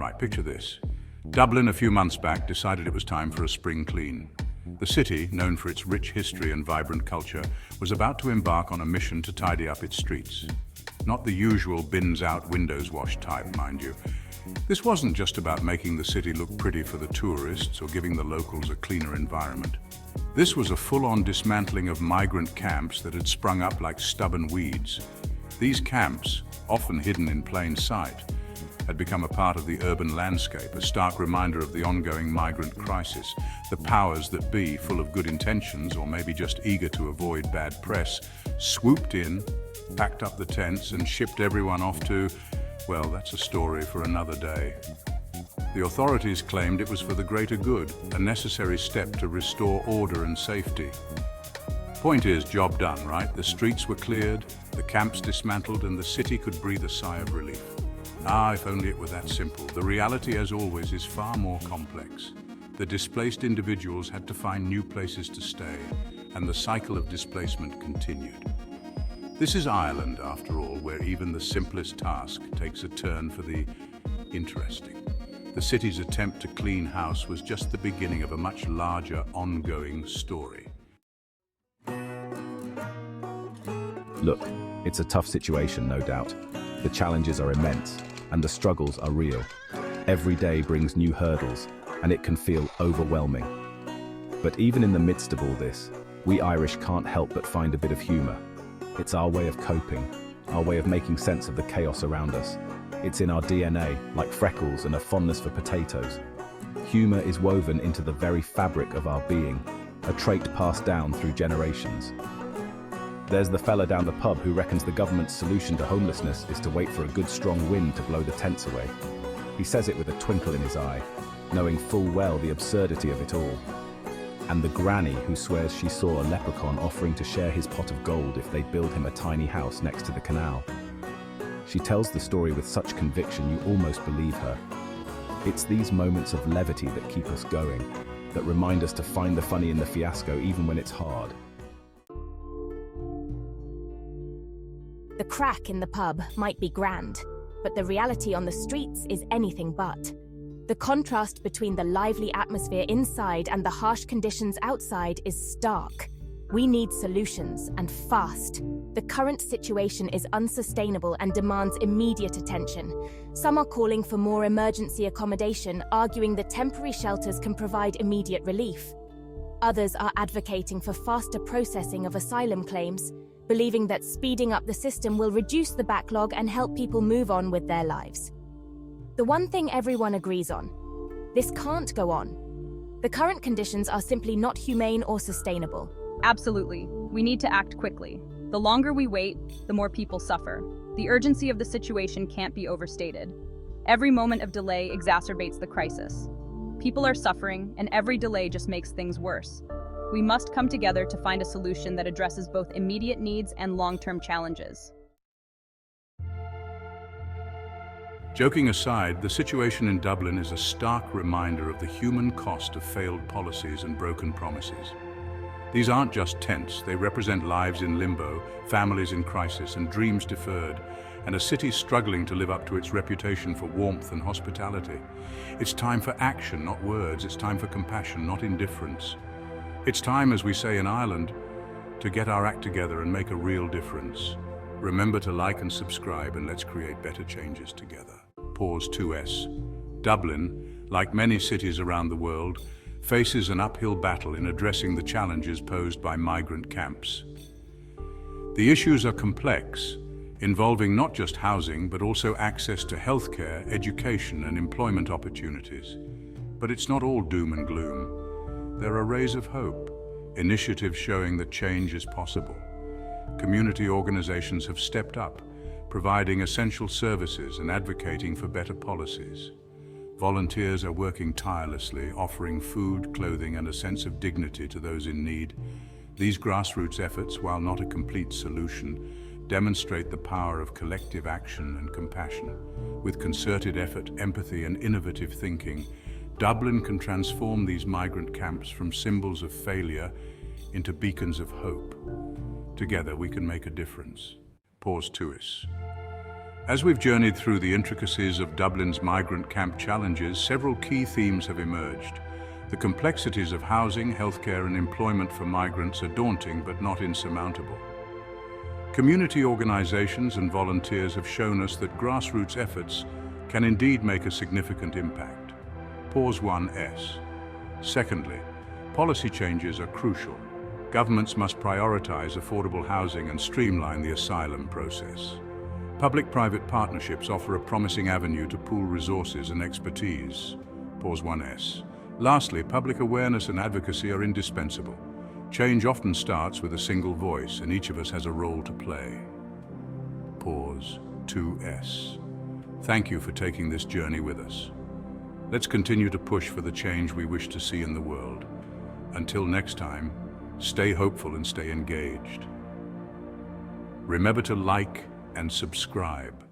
Right, picture this. Dublin, a few months back, decided it was time for a spring clean. The city, known for its rich history and vibrant culture, was about to embark on a mission to tidy up its streets. Not the usual bins out, windows washed type, mind you. This wasn't just about making the city look pretty for the tourists or giving the locals a cleaner environment. This was a full-on dismantling of migrant camps that had sprung up like stubborn weeds. These camps, often hidden in plain sight, had become a part of the urban landscape, a stark reminder of the ongoing migrant crisis. The powers that be, full of good intentions or maybe just eager to avoid bad press, swooped in, packed up the tents and shipped everyone off to, well, that's a story for another day. The authorities claimed it was for the greater good, a necessary step to restore order and safety. Point is, job done, right? The streets were cleared, the camps dismantled, and the city could breathe a sigh of relief. Ah, if only it were that simple. The reality, as always, is far more complex. The displaced individuals had to find new places to stay, and the cycle of displacement continued. This is Ireland, after all, where even the simplest task takes a turn for the interesting. The city's attempt to clean house was just the beginning of a much larger, ongoing story. Look, it's a tough situation, no doubt. The challenges are immense, and the struggles are real. Every day brings new hurdles, and it can feel overwhelming. But even in the midst of all this, we Irish can't help but find a bit of humour. It's our way of coping, our way of making sense of the chaos around us. It's in our DNA, like freckles and a fondness for potatoes. Humour is woven into the very fabric of our being, a trait passed down through generations. There's the fella down the pub who reckons the government's solution to homelessness is to wait for a good strong wind to blow the tents away. He says it with a twinkle in his eye, knowing full well the absurdity of it all. And the granny who swears she saw a leprechaun offering to share his pot of gold if they'd build him a tiny house next to the canal. She tells the story with such conviction you almost believe her. It's these moments of levity that keep us going, that remind us to find the funny in the fiasco even when it's hard. The crack in the pub might be grand, but the reality on the streets is anything but. The contrast between the lively atmosphere inside and the harsh conditions outside is stark. We need solutions, and fast. The current situation is unsustainable and demands immediate attention. Some are calling for more emergency accommodation, arguing that temporary shelters can provide immediate relief. Others are advocating for faster processing of asylum claims, believing that speeding up the system will reduce the backlog and help people move on with their lives. The one thing everyone agrees on: this can't go on. The current conditions are simply not humane or sustainable. Absolutely. We need to act quickly. The longer we wait, the more people suffer. The urgency of the situation can't be overstated. Every moment of delay exacerbates the crisis. People are suffering, and every delay just makes things worse. We must come together to find a solution that addresses both immediate needs and long-term challenges. Joking aside, the situation in Dublin is a stark reminder of the human cost of failed policies and broken promises. These aren't just tents, they represent lives in limbo, families in crisis, and dreams deferred, and a city struggling to live up to its reputation for warmth and hospitality. It's time for action, not words. It's time for compassion, not indifference. It's time, as we say in Ireland, to get our act together and make a real difference. Remember to like and subscribe, and let's create better changes together. Pause 2S. Dublin, like many cities around the world, faces an uphill battle in addressing the challenges posed by migrant camps. The issues are complex, involving not just housing, but also access to healthcare, education, and employment opportunities. But it's not all doom and gloom. There are rays of hope, initiatives showing that change is possible. Community organizations have stepped up, providing essential services and advocating for better policies. Volunteers are working tirelessly, offering food, clothing, and a sense of dignity to those in need. These grassroots efforts, while not a complete solution, demonstrate the power of collective action and compassion. With concerted effort, empathy, and innovative thinking, Dublin can transform these migrant camps from symbols of failure into beacons of hope. Together, we can make a difference. Pause 2S. As we've journeyed through the intricacies of Dublin's migrant camp challenges, several key themes have emerged. The complexities of housing, healthcare, and employment for migrants are daunting but not insurmountable. Community organizations and volunteers have shown us that grassroots efforts can indeed make a significant impact. Pause 1S. Secondly, policy changes are crucial. Governments must prioritize affordable housing and streamline the asylum process. Public-private partnerships offer a promising avenue to pool resources and expertise. Pause 1S. Lastly, public awareness and advocacy are indispensable. Change often starts with a single voice, and each of us has a role to play. Pause 2S. Thank you for taking this journey with us. Let's continue to push for the change we wish to see in the world. Until next time, stay hopeful and stay engaged. Remember to like and subscribe.